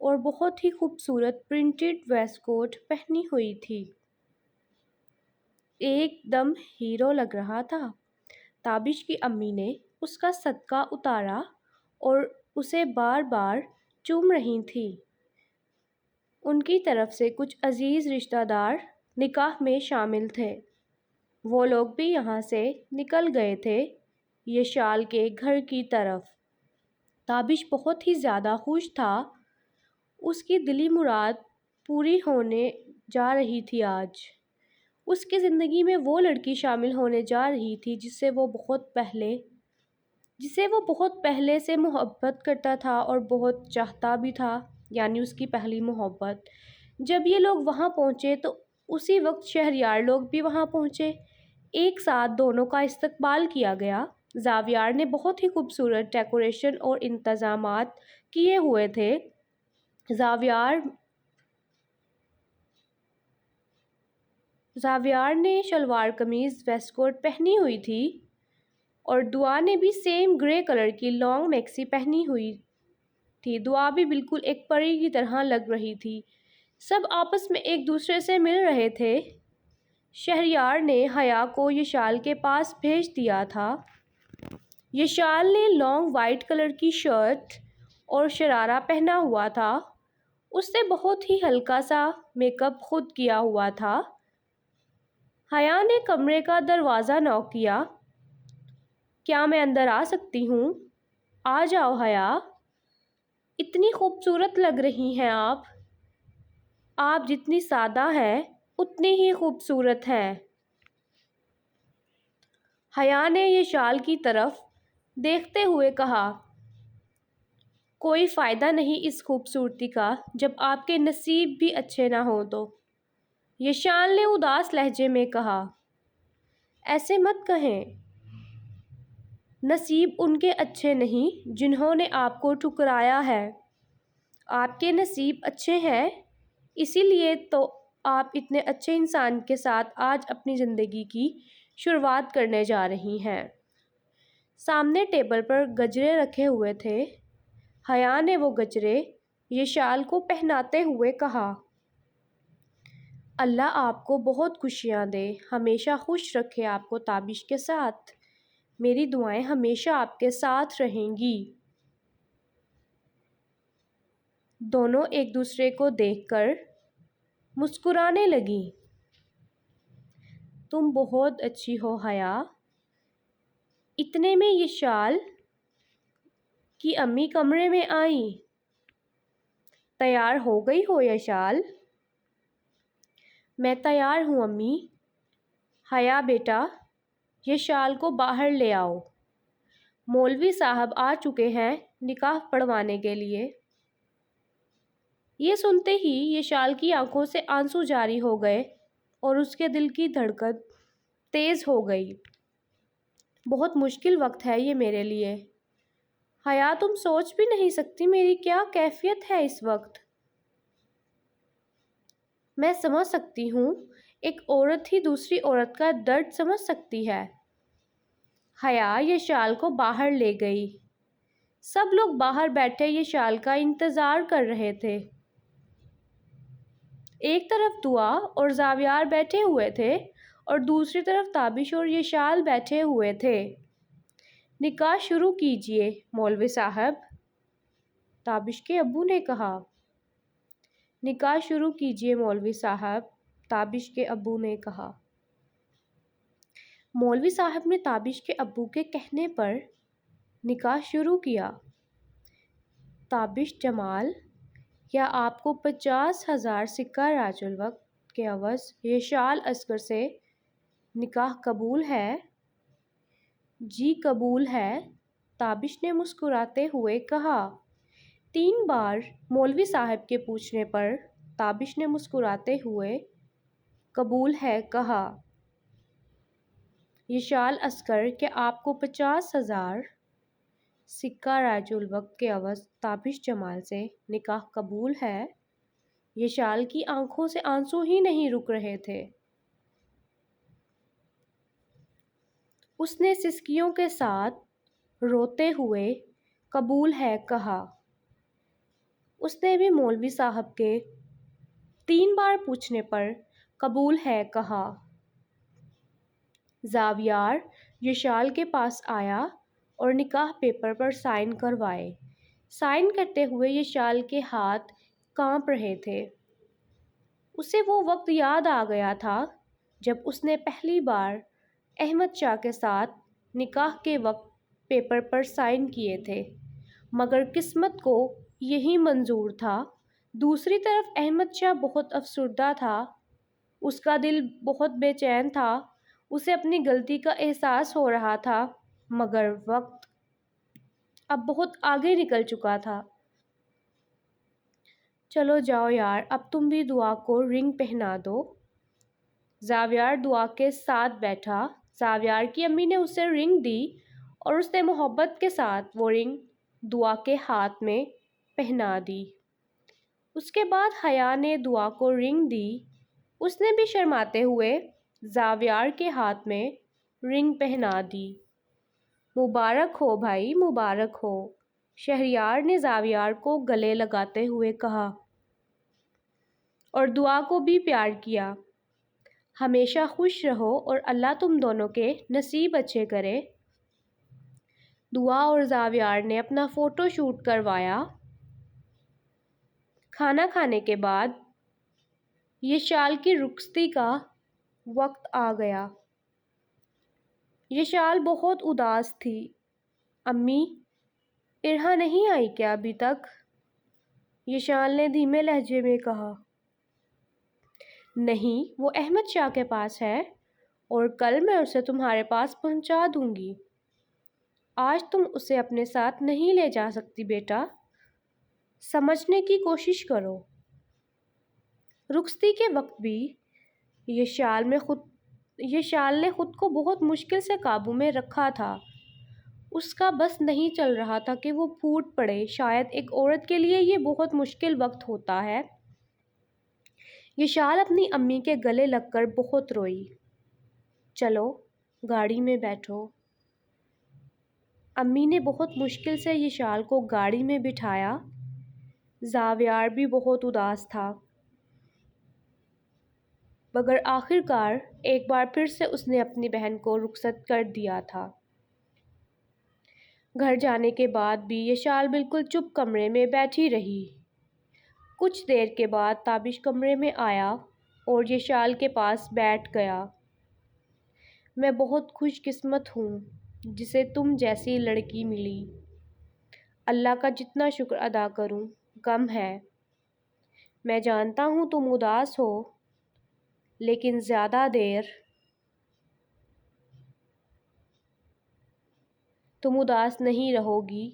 اور بہت ہی خوبصورت پرنٹڈ ویسٹ کوٹ پہنی ہوئی تھی۔ ایک دم ہیرو لگ رہا تھا۔ تابش کی امی نے اس کا صدقہ اتارا اور اسے بار بار چوم رہی تھیں۔ ان کی طرف سے کچھ عزیز رشتہ دار نکاح میں شامل تھے۔ وہ لوگ بھی یہاں سے نکل گئے تھے یشال کے گھر کی طرف۔ تابش بہت ہی زیادہ خوش تھا۔ اس کی دلی مراد پوری ہونے جا رہی تھی آج۔ اس کی زندگی میں وہ لڑکی شامل ہونے جا رہی تھی جسے وہ بہت پہلے سے محبت کرتا تھا اور بہت چاہتا بھی تھا، یعنی اس کی پہلی محبت۔ جب یہ لوگ وہاں پہنچے تو اسی وقت شہریار لوگ بھی وہاں پہنچے۔ ایک ساتھ دونوں کا استقبال کیا گیا۔ زاویار نے بہت ہی خوبصورت ڈیکوریشن اور انتظامات کیے ہوئے تھے۔ زاویار نے شلوار قمیض ویسٹ کوٹ پہنی ہوئی تھی اور دعا نے بھی سیم گرے کلر کی لانگ میکسی پہنی ہوئی تھی۔ دعا بھی بالکل ایک پری کی طرح لگ رہی تھی۔ سب آپس میں ایک دوسرے سے مل رہے تھے۔ شہریار نے حیا کو یشال کے پاس بھیج دیا تھا۔ یشال نے لانگ وائٹ کلر کی شرٹ اور شرارہ پہنا ہوا تھا۔ اس نے بہت ہی ہلکا سا میک اپ خود کیا ہوا تھا۔ حیا نے کمرے کا دروازہ نوک کیا۔ کیا میں اندر آ سکتی ہوں؟ آ جاؤ حیا، اتنی خوبصورت لگ رہی ہیں آپ۔ آپ جتنی سادہ ہیں اتنی ہی خوبصورت ہیں۔ حیا نے یشال کی طرف دیکھتے ہوئے کہا، کوئی فائدہ نہیں اس خوبصورتی کا جب آپ کے نصیب بھی اچھے نہ ہوں تو۔ یشال نے اداس لہجے میں کہا، ایسے مت کہیں۔ نصیب ان کے اچھے نہیں جنہوں نے آپ کو ٹھکرایا ہے۔ آپ کے نصیب اچھے ہیں، اسی لیے تو آپ اتنے اچھے انسان کے ساتھ آج اپنی زندگی کی شروعات کرنے جا رہی ہیں۔ سامنے ٹیبل پر گجرے رکھے ہوئے تھے۔ حیا نے وہ گجرے یشال کو پہناتے ہوئے کہا، اللہ آپ کو بہت خوشیاں دے، ہمیشہ خوش رکھے آپ کو تابش کے ساتھ۔ میری دعائیں ہمیشہ آپ کے ساتھ رہیں گی۔ دونوں ایک دوسرے کو دیکھ کر مسکرانے لگیں۔ تم بہت اچھی ہو حیا۔ اتنے میں یشال کی امی کمرے میں آئیں۔ تیار ہو گئی ہو یشال؟ میں تیار ہوں امی۔ حیا بیٹا، یشال کو باہر لے آؤ، مولوی صاحب آ چکے ہیں نکاح پڑھوانے کے لیے۔ یہ سنتے ہی یشال کی آنکھوں سے آنسو جاری ہو گئے اور اس کے دل کی دھڑکن تیز ہو گئی۔ بہت مشکل وقت ہے یہ میرے لیے۔ حیا تم سوچ بھی نہیں سکتی میری کیا کیفیت ہے اس وقت۔ میں سمجھ سکتی ہوں، ایک عورت ہی دوسری عورت کا درد سمجھ سکتی ہے۔ حیا یشال کو باہر لے گئی۔ سب لوگ باہر بیٹھے یشال کا انتظار کر رہے تھے۔ ایک طرف دعا اور زاویار بیٹھے ہوئے تھے اور دوسری طرف تابش اور یشال بیٹھے ہوئے تھے۔ نکاح شروع کیجیے مولوی صاحب، تابش کے ابو نے کہا۔ نکاح شروع کیجیے مولوی صاحب، تابش کے ابو نے کہا۔ مولوی صاحب نے تابش کے ابو کے کہنے پر نکاح شروع کیا۔ تابش جمال، کیا آپ کو 50,000 سکہ راج الوقت کے عوض یشال اصغر سے نکاح قبول ہے؟ جی قبول ہے، تابش نے مسکراتے ہوئے کہا۔ 3 بار مولوی صاحب کے پوچھنے پر تابش نے مسکراتے ہوئے قبول ہے کہا۔ یشال اصغر، کیا آپ کو 50,000 سکہ راج الوقت کے عوض تابش جمال سے نکاح قبول ہے؟ یشال کی آنکھوں سے آنسو ہی نہیں رک رہے تھے۔ اس نے سسکیوں کے ساتھ روتے ہوئے قبول ہے کہا۔ اس نے بھی مولوی صاحب کے 3 بار پوچھنے پر قبول ہے کہا۔ زاویار یشال کے پاس آیا اور نکاح پیپر پر سائن کروائے۔ سائن کرتے ہوئے یشال کے ہاتھ کانپ رہے تھے۔ اسے وہ وقت یاد آ گیا تھا جب اس نے پہلی بار احمد شاہ کے ساتھ نکاح کے وقت پیپر پر سائن کیے تھے، مگر قسمت کو یہی منظور تھا۔ دوسری طرف احمد شاہ بہت افسردہ تھا، اس کا دل بہت بے چین تھا، اسے اپنی غلطی کا احساس ہو رہا تھا، مگر وقت اب بہت آگے نکل چکا تھا۔ چلو جاؤ یار، اب تم بھی دعا کو رنگ پہنا دو۔ زاویار دعا کے ساتھ بیٹھا۔ زاویار کی امی نے اسے رنگ دی اور اس نے محبت کے ساتھ وہ رنگ دعا کے ہاتھ میں پہنا دی۔ اس کے بعد حیا نے دعا کو رنگ دی۔ اس نے بھی شرماتے ہوئے زاویار کے ہاتھ میں رنگ پہنا دی۔ مبارک ہو بھائی، مبارک ہو، شہریار نے زاویار کو گلے لگاتے ہوئے کہا، اور دعا کو بھی پیار کیا۔ ہمیشہ خوش رہو اور اللہ تم دونوں کے نصیب اچھے کرے۔ دعا اور زاویار نے اپنا فوٹو شوٹ کروایا۔ کھانا کھانے کے بعد یشال کی رخصتی کا وقت آ گیا۔ یشال بہت اداس تھی۔ امی، ارہا نہیں آئی کیا ابھی تک؟ یشال نے دھیمے لہجے میں کہا۔ نہیں، وہ احمد شاہ کے پاس ہے اور کل میں اسے تمہارے پاس پہنچا دوں گی۔ آج تم اسے اپنے ساتھ نہیں لے جا سکتی بیٹا، سمجھنے کی کوشش کرو۔ رخصتی کے وقت بھی یشال نے خود کو بہت مشکل سے قابو میں رکھا تھا۔ اس کا بس نہیں چل رہا تھا کہ وہ پھوٹ پڑے۔ شاید ایک عورت کے لیے یہ بہت مشکل وقت ہوتا ہے۔ یشال اپنی امی کے گلے لگ کر بہت روئی۔ چلو گاڑی میں بیٹھو۔ امی نے بہت مشکل سے یشال کو گاڑی میں بٹھایا۔ زاویار بھی بہت اداس تھا، مگر آخر کار ایک بار پھر سے اس نے اپنی بہن کو رخصت کر دیا تھا۔ گھر جانے کے بعد بھی یشال بالکل چپ کمرے میں بیٹھی رہی۔ کچھ دیر کے بعد تابش کمرے میں آیا اور یشال کے پاس بیٹھ گیا۔ میں بہت خوش قسمت ہوں جسے تم جیسی لڑکی ملی۔ اللہ کا جتنا شکر ادا کروں کم ہے۔ میں جانتا ہوں تم اداس ہو، لیکن زیادہ دیر تم اداس نہیں رہو گی۔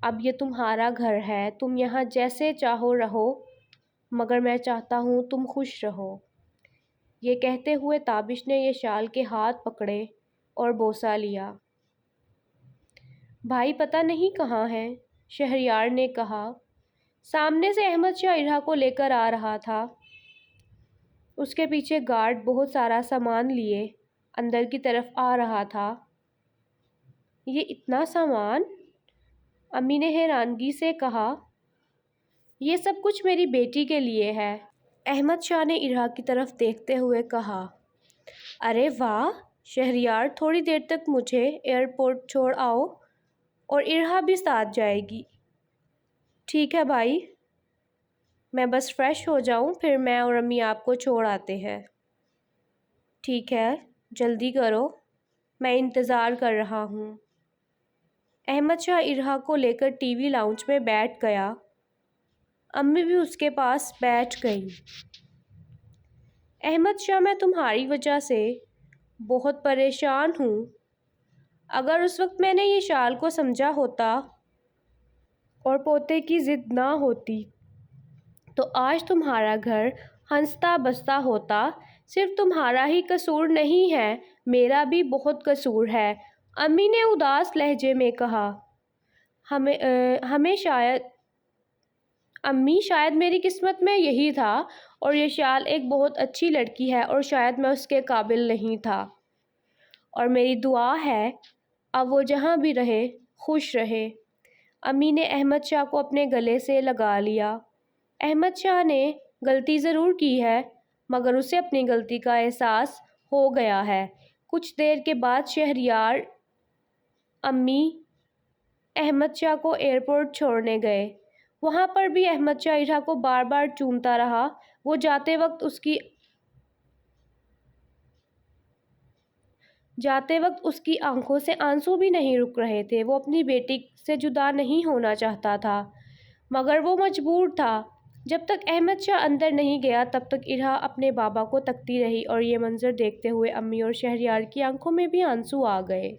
اب یہ تمہارا گھر ہے، تم یہاں جیسے چاہو رہو، مگر میں چاہتا ہوں تم خوش رہو۔ یہ کہتے ہوئے تابش نے یشال کے ہاتھ پکڑے اور بوسہ لیا۔ بھائی پتہ نہیں کہاں ہے، شہریار نے کہا۔ سامنے سے احمد شاہ ارہا کو لے کر آ رہا تھا۔ اس کے پیچھے گارڈ بہت سارا سامان لیے اندر کی طرف آ رہا تھا۔ یہ اتنا سامان؟ امی نے حیرانگی سے کہا۔ یہ سب کچھ میری بیٹی کے لیے ہے، احمد شاہ نے ارہا کی طرف دیکھتے ہوئے کہا۔ ارے واہ، شہریار تھوڑی دیر تک مجھے ایئرپورٹ چھوڑ آؤ اور ارہا بھی ساتھ جائے گی۔ ٹھیک ہے بھائی، میں بس فریش ہو جاؤں، پھر میں اور امی آپ کو چھوڑ آتے ہیں۔ ٹھیک ہے، جلدی کرو، میں انتظار کر رہا ہوں۔ احمد شاہ ارہا کو لے کر ٹی وی لاؤنج میں بیٹھ گیا۔ امی بھی اس کے پاس بیٹھ گئیں۔ احمد شاہ، میں تمہاری وجہ سے بہت پریشان ہوں۔ اگر اس وقت میں نے یشال کو سمجھا ہوتا اور پوتے کی ضد نہ ہوتی تو آج تمہارا گھر ہنستا بستا ہوتا۔ صرف تمہارا ہی قصور نہیں ہے، میرا بھی بہت قصور ہے، امی نے اداس لہجے میں کہا۔ امی، شاید میری قسمت میں یہی تھا، اور یشال ایک بہت اچھی لڑکی ہے اور شاید میں اس کے قابل نہیں تھا، اور میری دعا ہے اب وہ جہاں بھی رہے خوش رہے۔ امی نے احمد شاہ کو اپنے گلے سے لگا لیا۔ احمد شاہ نے غلطی ضرور کی ہے، مگر اسے اپنی غلطی کا احساس ہو گیا ہے۔ کچھ دیر کے بعد شہریار امی احمد شاہ کو ایئرپورٹ چھوڑنے گئے۔ وہاں پر بھی احمد شاہ ارہا کو بار بار چومتا رہا۔ وہ جاتے وقت اس کی آنکھوں سے آنسو بھی نہیں رک رہے تھے۔ وہ اپنی بیٹی سے جدا نہیں ہونا چاہتا تھا، مگر وہ مجبور تھا۔ جب تک احمد شاہ اندر نہیں گیا تب تک ارہا اپنے بابا کو تکتی رہی، اور یہ منظر دیکھتے ہوئے امی اور شہریار کی آنکھوں میں بھی آنسو آ گئے۔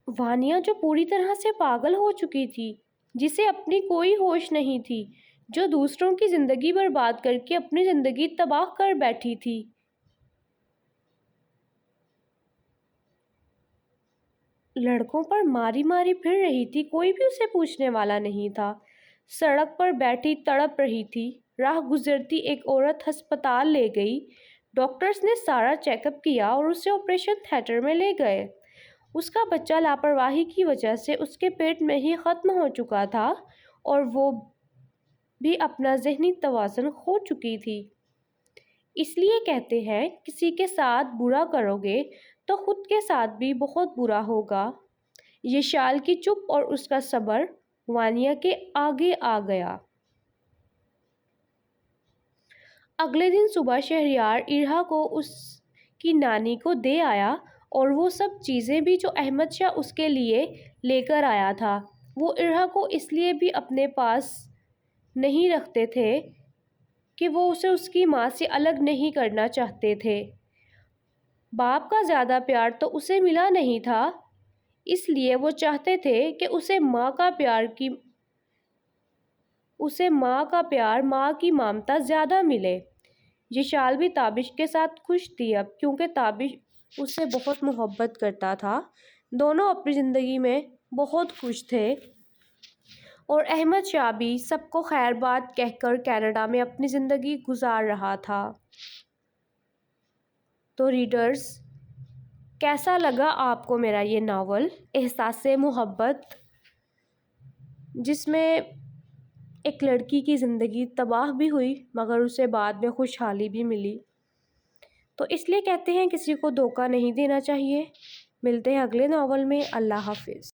وانیہ جو پوری طرح سے پاگل ہو چکی تھی، جسے اپنی کوئی ہوش نہیں تھی، جو دوسروں کی زندگی برباد کر کے اپنی زندگی تباہ کر بیٹھی تھی، لڑکوں پر ماری ماری پھر رہی تھی، کوئی بھی اسے پوچھنے والا نہیں تھا، سڑک پر بیٹھی تڑپ رہی تھی۔ راہ گزرتی ایک عورت ہسپتال لے گئی۔ ڈاکٹرز نے سارا چیک اپ کیا اور اسے آپریشن تھیٹر میں لے گئے۔ اس کا بچہ لاپرواہی کی وجہ سے اس کے پیٹ میں ہی ختم ہو چکا تھا، اور وہ بھی اپنا ذہنی توازن کھو چکی تھی۔ اس لیے کہتے ہیں، کسی کے ساتھ برا کرو گے تو خود کے ساتھ بھی بہت برا ہوگا۔ یشال کی چپ اور اس کا صبر وانیہ کے آگے آ گیا۔ اگلے دن صبح شہریار ارہا کو اس کی نانی کو دے آیا، اور وہ سب چیزیں بھی جو احمد شاہ اس کے لیے لے کر آیا تھا۔ وہ ارہا کو اس لیے بھی اپنے پاس نہیں رکھتے تھے کہ وہ اسے اس کی ماں سے الگ نہیں کرنا چاہتے تھے۔ باپ کا زیادہ پیار تو اسے ملا نہیں تھا، اس لیے وہ چاہتے تھے کہ اسے ماں کی ممتا زیادہ ملے۔ یشال بھی تابش کے ساتھ خوش تھی اب، کیونکہ تابش اس سے بہت محبت کرتا تھا۔ دونوں اپنی زندگی میں بہت خوش تھے، اور احمد شاہ بھی سب کو خیر بات کہہ کر کینیڈا میں اپنی زندگی گزار رہا تھا۔ تو ریڈرز، کیسا لگا آپ کو میرا یہ ناول احساس محبت، جس میں ایک لڑکی کی زندگی تباہ بھی ہوئی مگر اسے بعد میں خوشحالی بھی ملی؟ تو اس لیے کہتے ہیں کسی کو دھوکہ نہیں دینا چاہیے۔ ملتے ہیں اگلے ناول میں۔ اللہ حافظ۔